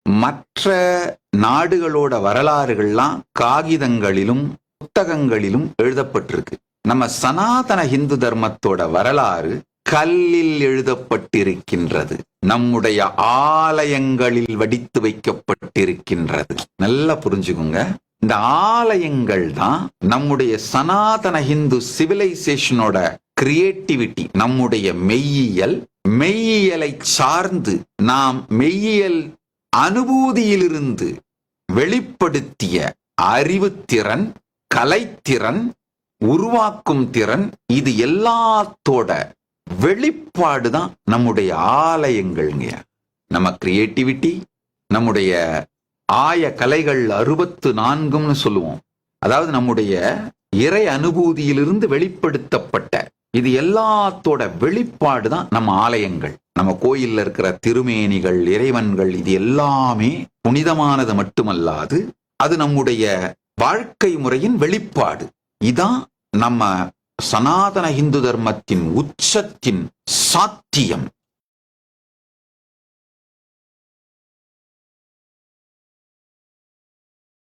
மற்ற நாடுகளோட வரலாறுகள்லாம் காகிதங்களிலும் புத்தகங்களிலும் எழுதப்பட்டிருக்கு. நம்ம சனாதன இந்து தர்மத்தோட வரலாறு கல்லில் எழுதப்பட்டிருக்கின்றது, நம்முடைய ஆலயங்களில் வடித்து வைக்கப்பட்டிருக்கின்றது. நல்லா புரிஞ்சுக்குங்க. இந்த ஆலயங்கள் தான் நம்முடைய சனாதன இந்து சிவிலைசேஷனோட கிரியேட்டிவிட்டி, நம்முடைய மெய்யியலை சார்ந்து நாம் மெய்யியல் அனுபூதியிலிருந்து வெளிப்படுத்திய அறிவுத்திறன், கலைத்திறன், உருவாக்கும் திறன், இது எல்லாத்தோட வெளிப்பாடுதான் நம்முடைய ஆலயங்கள்ங்க. நம்ம கிரியேட்டிவிட்டி, நம்முடைய ஆய கலைகள் 64ன்னு சொல்லுவோம். அதாவது நம்முடைய இறை அனுபூதியிலிருந்து வெளிப்படுத்தப்பட்ட இது எல்லாத்தோட வெளிப்பாடு தான் நம்ம ஆலயங்கள். நம்ம கோயில்ல இருக்கிற திருமேனிகள், இறைவன்கள், இது எல்லாமே புனிதமானது மட்டுமல்லாது அது நம்முடைய வாழ்க்கை முறையின் வெளிப்பாடு. இதான் நம்ம சனாதன இந்து தர்மத்தின் உச்சத்தின் சாத்தியம்.